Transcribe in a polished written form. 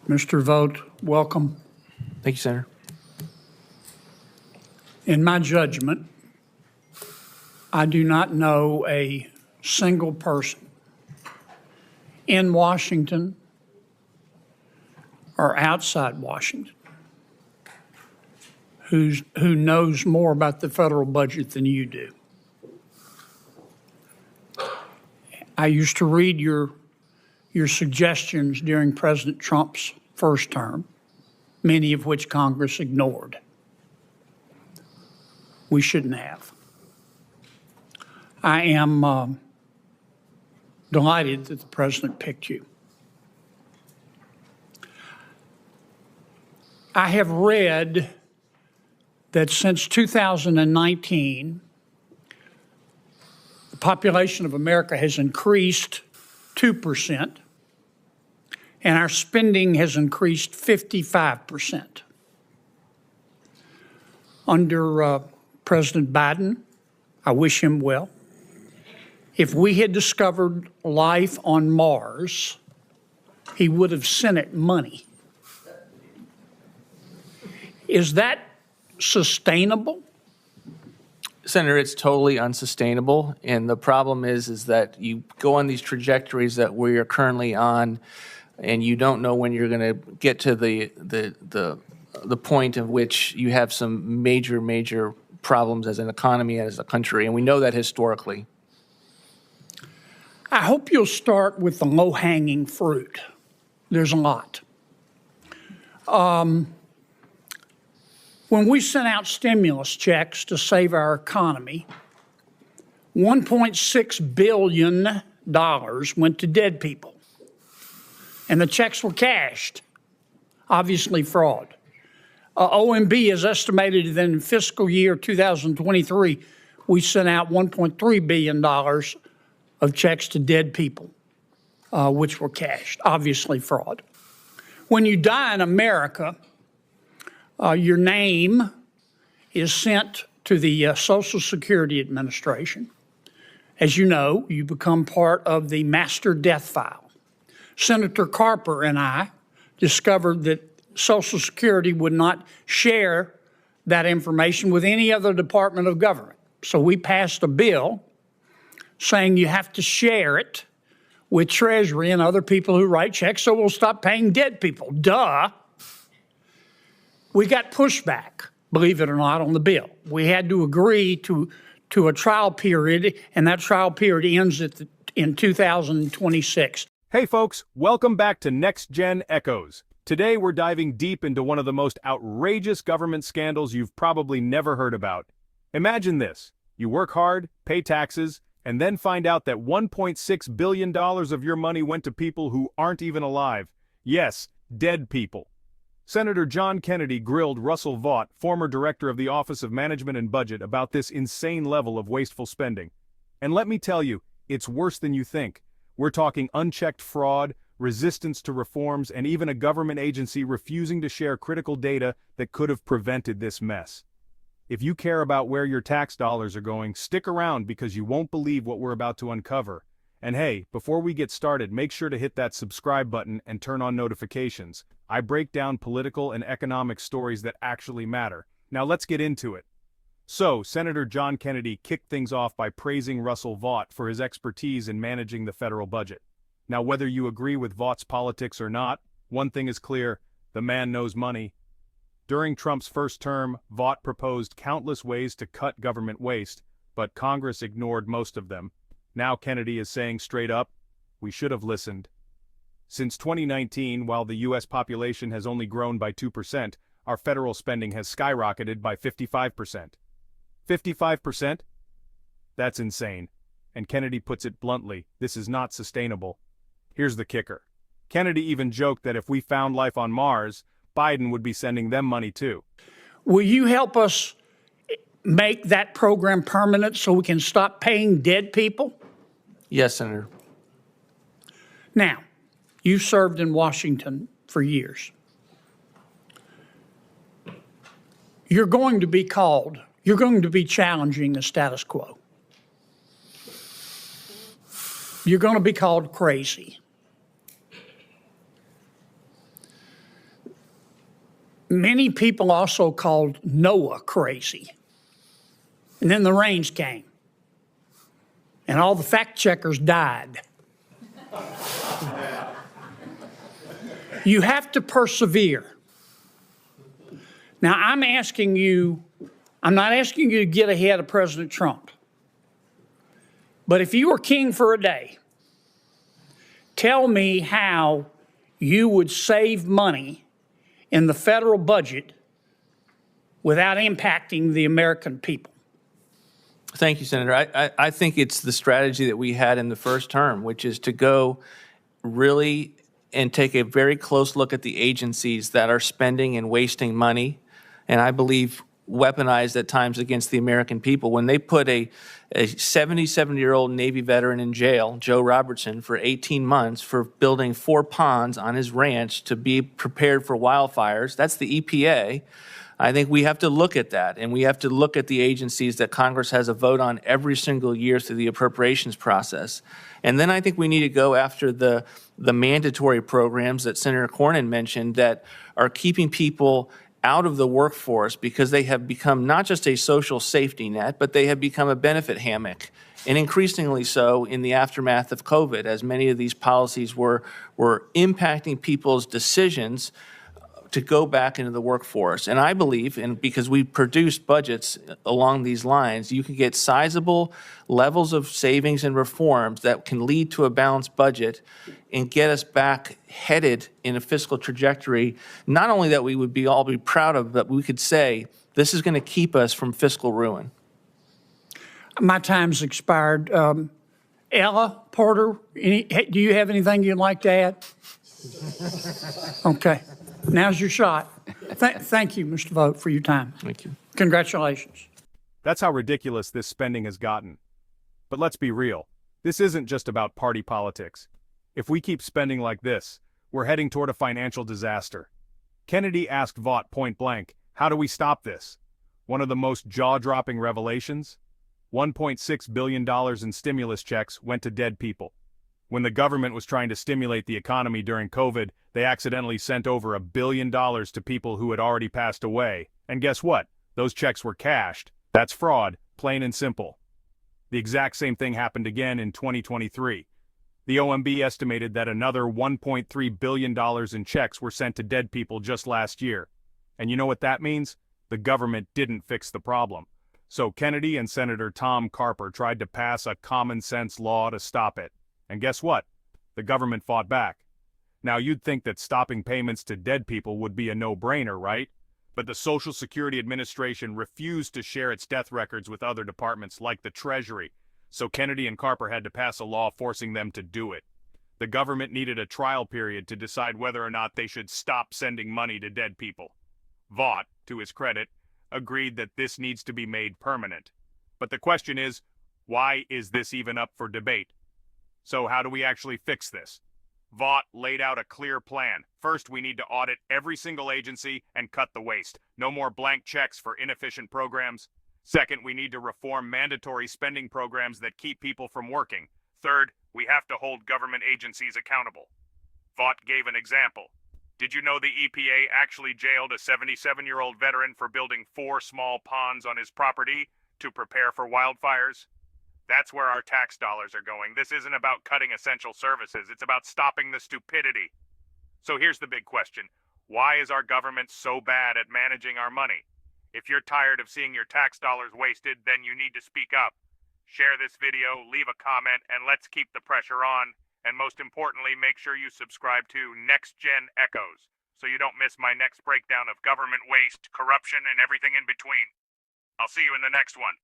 Mr. Vogt, welcome. Thank you, Senator. In my judgment, I do not know a single person in Washington or outside Washington who knows more about the federal budget than you do. I used to read your suggestions during President Trump's first term, many of which Congress ignored. We shouldn't have. I am delighted that the president picked you. I have read that since 2019, the population of America has increased 2%, and our spending has increased 55%. Under President Biden, I wish him well. If we had discovered life on Mars, he would have sent it money. Is that sustainable? Senator, it's totally unsustainable. And the problem is that you go on these trajectories that we are currently on, and you don't know when you're going to get to the point of which you have some major problems as an economy and as a country. And we know that historically. I hope you'll start with the low-hanging fruit. There's a lot. When we sent out stimulus checks to save our economy, $1.6 billion went to dead people. And the checks were cashed, obviously fraud. OMB has estimated that in fiscal year 2023, we sent out $1.3 billion of checks to dead people, which were cashed, obviously fraud. When you die in America, your name is sent to the Social Security Administration. As you know, you become part of the master death file. Senator Carper and I discovered that Social Security would not share that information with any other department of government. So we passed a bill saying you have to share it with Treasury and other people who write checks, so we'll stop paying dead people. Duh. We got pushback, believe it or not, on the bill. We had to agree to a trial period, and that trial period ends in 2026. Hey folks, welcome back to Next Gen Echoes. Today we're diving deep into one of the most outrageous government scandals you've probably never heard about. Imagine this: you work hard, pay taxes, and then find out that $1.6 billion of your money went to people who aren't even alive. Yes, dead people. Senator John Kennedy grilled Russell Vought, former director of the Office of Management and Budget, about this insane level of wasteful spending. And let me tell you, it's worse than you think. We're talking unchecked fraud, resistance to reforms, and even a government agency refusing to share critical data that could have prevented this mess. If you care about where your tax dollars are going, stick around because you won't believe what we're about to uncover. And hey, before we get started, make sure to hit that subscribe button and turn on notifications. I break down political and economic stories that actually matter. Now let's get into it. So, Senator John Kennedy kicked things off by praising Russell Vought for his expertise in managing the federal budget. Now, whether you agree with Vaught's politics or not, one thing is clear: the man knows money. During Trump's first term, Vought proposed countless ways to cut government waste, but Congress ignored most of them. Now Kennedy is saying straight up, we should have listened. Since 2019, while the U.S. population has only grown by 2%, our federal spending has skyrocketed by 55%. 55%? That's insane. And Kennedy puts it bluntly, this is not sustainable. Here's the kicker. Kennedy even joked that if we found life on Mars, Biden would be sending them money too. Will you help us make that program permanent so we can stop paying dead people? Yes, Senator. Now, you served in Washington for years. You're going to be challenging the status quo. You're going to be called crazy. Many people also called Noah crazy. And then the rains came, and all the fact checkers died. You have to persevere. Now, I'm not asking you to get ahead of President Trump. But if you were king for a day, tell me how you would save money in the federal budget without impacting the American people. Thank you, Senator. I think it's the strategy that we had in the first term, which is to go really and take a very close look at the agencies that are spending and wasting money, and I believe weaponized at times against the American people. When they put a 77-year-old Navy veteran in jail, Joe Robertson, for 18 months for building 4 ponds on his ranch to be prepared for wildfires, that's the EPA. I think we have to look at that, and we have to look at the agencies that Congress has a vote on every single year through the appropriations process. And then I think we need to go after the mandatory programs that Senator Cornyn mentioned that are keeping people out of the workforce because they have become not just a social safety net, but they have become a benefit hammock, and increasingly so in the aftermath of COVID, as many of these policies were impacting people's decisions to go back into the workforce. And I believe, and because we produced budgets along these lines, you can get sizable levels of savings and reforms that can lead to a balanced budget and get us back headed in a fiscal trajectory, not only that we would all be proud of, but we could say, this is going to keep us from fiscal ruin. My time's expired. Ella Porter, do you have anything you'd like to add? Okay. Now's your shot. Thank you, Mr. Vogt, for your time. Thank you. Congratulations. That's how ridiculous this spending has gotten. But let's be real. This isn't just about party politics. If we keep spending like this, we're heading toward a financial disaster. Kennedy asked Vought point blank, how do we stop this? One of the most jaw-dropping revelations? $1.6 billion in stimulus checks went to dead people. When the government was trying to stimulate the economy during COVID, they accidentally sent over $1 billion to people who had already passed away. And guess what? Those checks were cashed. That's fraud, plain and simple. The exact same thing happened again in 2023. The OMB estimated that another $1.3 billion in checks were sent to dead people just last year. And you know what that means? The government didn't fix the problem. So Kennedy and Senator Tom Carper tried to pass a common-sense law to stop it. And guess what? The government fought back. Now, you'd think that stopping payments to dead people would be a no-brainer, right? But the Social Security Administration refused to share its death records with other departments like the Treasury, so Kennedy and Carper had to pass a law forcing them to do it. The government needed a trial period to decide whether or not they should stop sending money to dead people. Vought, to his credit, agreed that this needs to be made permanent. But the question is, why is this even up for debate? So how do we actually fix this? Vought laid out a clear plan. First, we need to audit every single agency and cut the waste. No more blank checks for inefficient programs. Second, we need to reform mandatory spending programs that keep people from working. Third, we have to hold government agencies accountable. Vought gave an example. Did you know the EPA actually jailed a 77-year-old veteran for building 4 small ponds on his property to prepare for wildfires? That's where our tax dollars are going. This isn't about cutting essential services. It's about stopping the stupidity. So here's the big question. Why is our government so bad at managing our money? If you're tired of seeing your tax dollars wasted, then you need to speak up. Share this video, leave a comment, and let's keep the pressure on. And most importantly, make sure you subscribe to Next Gen Echoes so you don't miss my next breakdown of government waste, corruption, and everything in between. I'll see you in the next one.